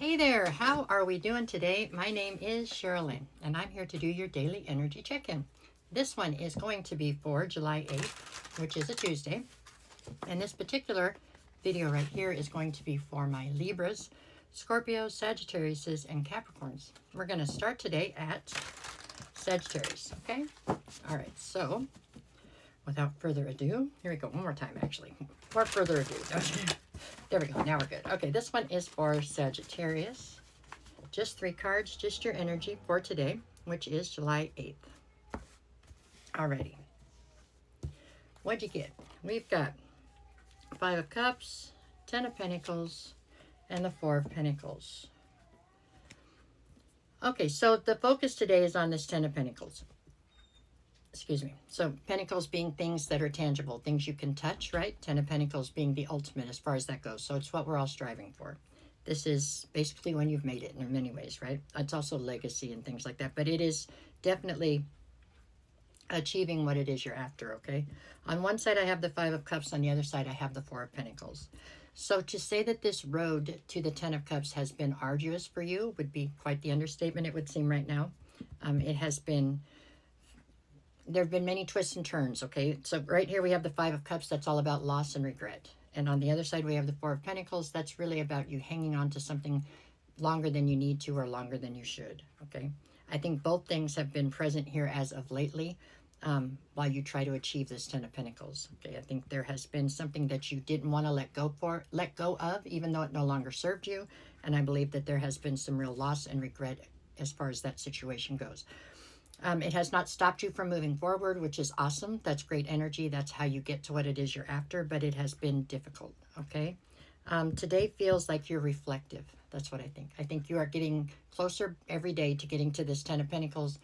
Hey there, how are we doing today? My name is Sherilyn, and I'm here to do your daily energy check-in. This one is going to be for July 8th, which is a Tuesday. And this particular video right here is going to be for my Libras, Scorpios, Sagittariuses, and Capricorns. We're going to start today at Sagittarius, okay? All right, so without further ado, here we go, one more time actually. Without further ado. There we go, now we're good. Okay, this one is for Sagittarius. Just 3 cards, just your energy for today, which is July 8th. Alrighty. What'd you get? We've got 5 of Cups, 10 of Pentacles, and the 4 of Pentacles. Okay, so the focus today is on this 10 of Pentacles. Excuse me. So Pentacles being things that are tangible, things you can touch, right? 10 of Pentacles being the ultimate as far as that goes. So it's what we're all striving for. This is basically when you've made it in many ways, right? It's also legacy and things like that. But it is definitely achieving what it is you're after, okay? On one side, I have the 5 of Cups. On the other side, I have the 4 of Pentacles. So to say that this road to the 10 of Cups has been arduous for you would be quite the understatement, it would seem right now. It has been... There have been many twists and turns, okay? So right here we have the 5 of Cups. That's all about loss and regret. And on the other side we have the 4 of Pentacles. That's really about you hanging on to something longer than you need to or longer than you should, okay? I think both things have been present here as of lately while you try to achieve this 10 of Pentacles, okay? I think there has been something that you didn't want to let go of, even though it no longer served you. And I believe that there has been some real loss and regret as far as that situation goes. It has not stopped you from moving forward, which is awesome. That's great energy. That's how you get to what it is you're after, but it has been difficult, okay? Today feels like you're reflective. That's what I think. I think you are getting closer every day to getting to this 10 of Pentacles,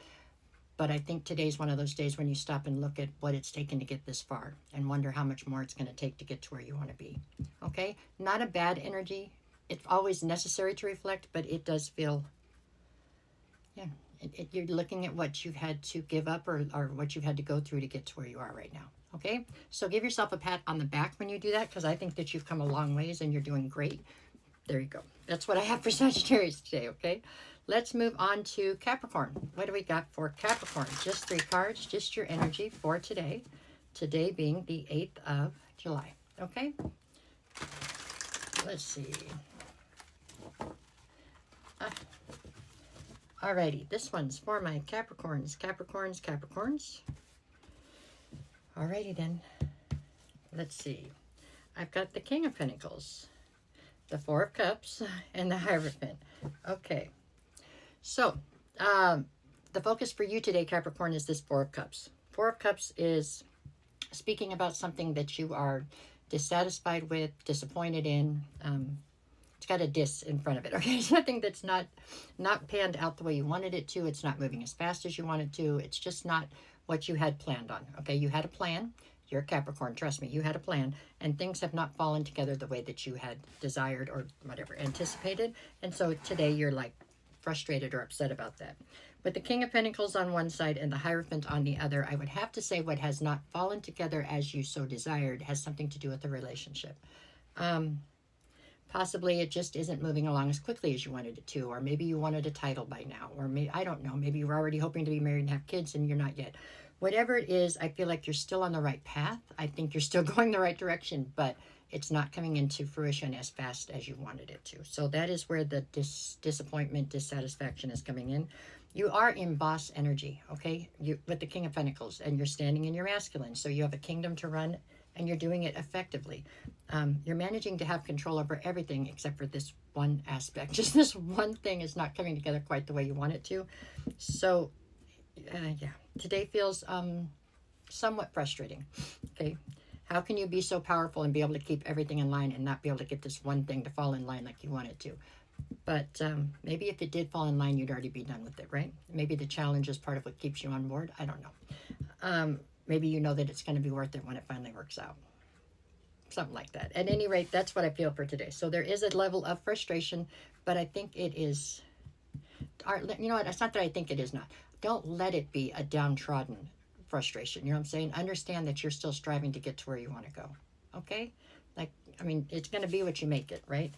but I think today's one of those days when you stop and look at what it's taken to get this far and wonder how much more it's going to take to get to where you want to be, okay? Not a bad energy. It's always necessary to reflect, but it does feel, yeah, you're looking at what you've had to give up or what you've had to go through to get to where you are right now. Okay, so give yourself a pat on the back when you do that, because I think that you've come a long ways and you're doing great. There you go. That's what I have for Sagittarius today. Okay, let's move on to Capricorn. What do we got for Capricorn? Just 3 cards, just your energy for today. Today being the 8th of July. Okay, let's see. Alrighty, this one's for my Capricorns. Alrighty then. Let's see. I've got the King of Pentacles, the 4 of Cups, and the Hierophant. Okay. So, the focus for you today, Capricorn, is this 4 of Cups. 4 of Cups is speaking about something that you are dissatisfied with, disappointed in. It's got a dis in front of it, okay? Something that's not panned out the way you wanted it to. It's not moving as fast as you wanted to. It's just not what you had planned on, okay? You had a plan. You're a Capricorn, trust me. You had a plan, and things have not fallen together the way that you had desired or whatever, anticipated. And so today you're like frustrated or upset about that. With the King of Pentacles on one side and the Hierophant on the other, I would have to say what has not fallen together as you so desired has something to do with the relationship. Possibly it just isn't moving along as quickly as you wanted it to, or maybe you wanted a title by now, or maybe, I don't know, maybe you were already hoping to be married and have kids and you're not yet. Whatever it is, I feel like you're still on the right path. I think you're still going the right direction, but it's not coming into fruition as fast as you wanted it to. So that is where the disappointment, dissatisfaction is coming in. You are in boss energy, okay, with the King of Pentacles, and you're standing in your masculine. So you have a kingdom to run, and you're doing it effectively. You're managing to have control over everything except for this one aspect. Just this one thing is not coming together quite the way you want it to. So, yeah, today feels somewhat frustrating, okay? How can you be so powerful and be able to keep everything in line and not be able to get this one thing to fall in line like you want it to? But maybe if it did fall in line, you'd already be done with it, right? Maybe the challenge is part of what keeps you on board. I don't know. Maybe you know that it's going to be worth it when it finally works out. Something like that. At any rate, that's what I feel for today. So there is a level of frustration, but I think it is... You know what? It's not that I think it is not. Don't let it be a downtrodden frustration. You know what I'm saying? Understand that you're still striving to get to where you want to go. Okay? Like, I mean, it's going to be what you make it, right?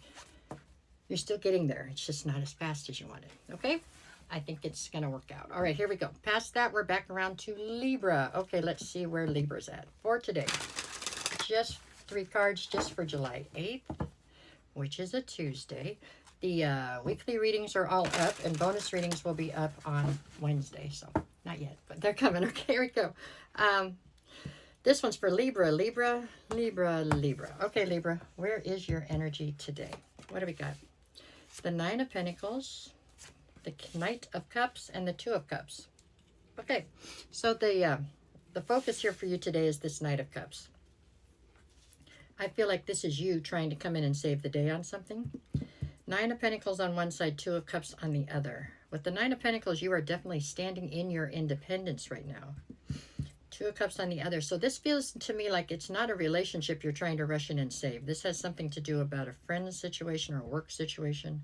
You're still getting there. It's just not as fast as you want it. Okay? I think it's going to work out. All right, here we go. Past that, we're back around to Libra. Okay, let's see where Libra's at for today. Just 3 cards just for July 8th, which is a Tuesday. The weekly readings are all up, and bonus readings will be up on Wednesday. So, not yet, but they're coming. Okay, here we go. This one's for Libra. Libra. Okay, Libra, where is your energy today? What do we got? The 9 of Pentacles, the Knight of Cups, and the 2 of Cups. Okay, so the focus here for you today is this Knight of Cups. I feel like this is you trying to come in and save the day on something. 9 of Pentacles on one side, 2 of Cups on the other. With the 9 of Pentacles, you are definitely standing in your independence right now. 2 of Cups on the other. So this feels to me like it's not a relationship you're trying to rush in and save. This has something to do about a friend situation or a work situation.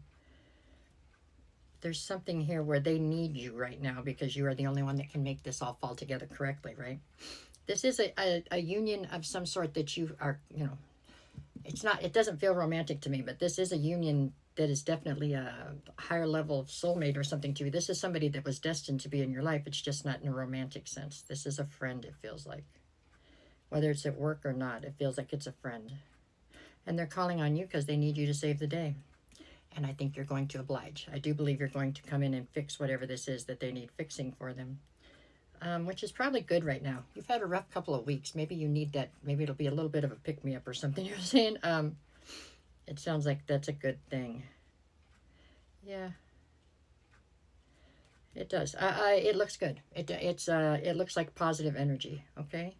There's something here where they need you right now because you are the only one that can make this all fall together correctly, right? This is a union of some sort that you are, you know, it doesn't feel romantic to me, but this is a union that is definitely a higher level of soulmate or something to you. This is somebody that was destined to be in your life. It's just not in a romantic sense. This is a friend, it feels like. Whether it's at work or not, it feels like it's a friend. And they're calling on you because they need you to save the day. And I think you're going to oblige. I do believe you're going to come in and fix whatever this is that they need fixing for them. Which is probably good right now. You've had a rough couple of weeks. Maybe you need that. Maybe it'll be a little bit of a pick-me-up or something you're saying. It sounds like that's a good thing. Yeah. It does. It looks good. It looks like positive energy, okay?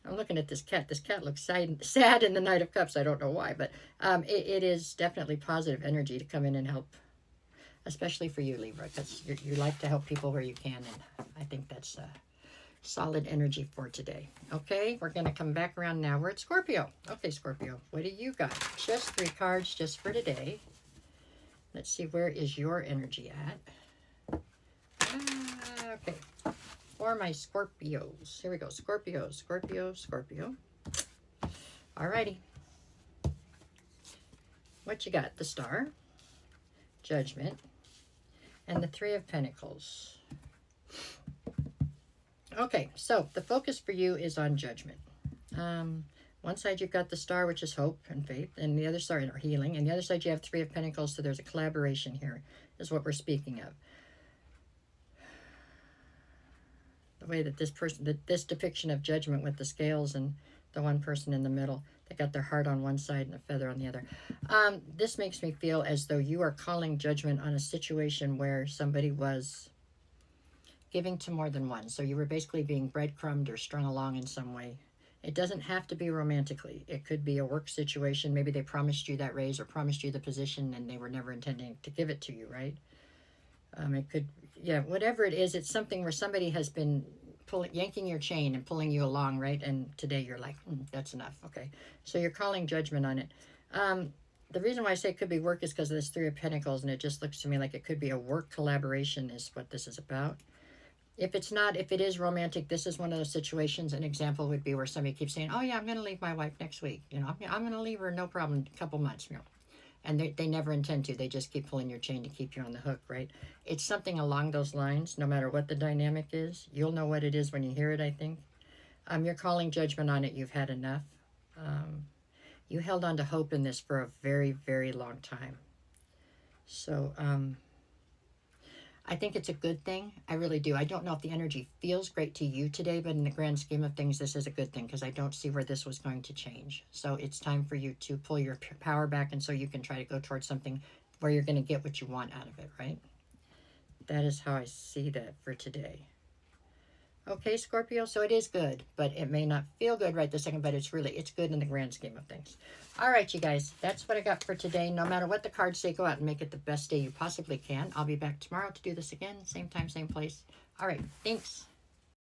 I'm looking at this cat. This cat looks sad in the Knight of Cups. I don't know why, but it is definitely positive energy to come in and help, especially for you, Libra, because you like to help people where you can, and I think that's solid energy for today. Okay, we're going to come back around now. We're at Scorpio. Okay, Scorpio, what do you got? Just 3 cards just for today. Let's see, where is your energy at? Okay, for my Scorpios. Here we go. Scorpio, Scorpio, Scorpio. Alrighty. What you got? The Star, Judgment, and the 3 of Pentacles. Okay, so the focus for you is on Judgment. One side you've got the Star, which is hope and faith, and the other side are healing, and the other side you have 3 of Pentacles, so there's a collaboration here, is what we're speaking of. The way that this depiction of Judgment with the scales and the one person in the middle, they got their heart on one side and a feather on the other. This makes me feel as though you are calling judgment on a situation where somebody was giving to more than one. So you were basically being breadcrumbed or strung along in some way. It doesn't have to be romantically. It could be a work situation. Maybe they promised you that raise or promised you the position and they were never intending to give it to you, right? It could, yeah, whatever it is, it's something where somebody has been yanking your chain and pulling you along, right? And today you're like, that's enough. Okay. So you're calling judgment on it. The reason why I say it could be work is because of this 3 of Pentacles, and it just looks to me like it could be a work collaboration is what this is about. If it's not, if it is romantic, this is one of those situations. An example would be where somebody keeps saying, oh yeah, I'm going to leave my wife next week. You know, I'm going to leave her, no problem, a couple months, you know. And they never intend to. They just keep pulling your chain to keep you on the hook, right? It's something along those lines, no matter what the dynamic is. You'll know what it is when you hear it, I think. You're calling judgment on it. You've had enough. You held on to hope in this for a very, very long time. So, I think it's a good thing. I really do. I don't know if the energy feels great to you today, but in the grand scheme of things, this is a good thing because I don't see where this was going to change. So it's time for you to pull your power back, and so you can try to go towards something where you're going to get what you want out of it, right? That is how I see that for today. Okay, Scorpio, so it is good, but it may not feel good right this second, but it's good in the grand scheme of things. All right, you guys, that's what I got for today. No matter what the cards say, go out and make it the best day you possibly can. I'll be back tomorrow to do this again, same time, same place. All right, thanks.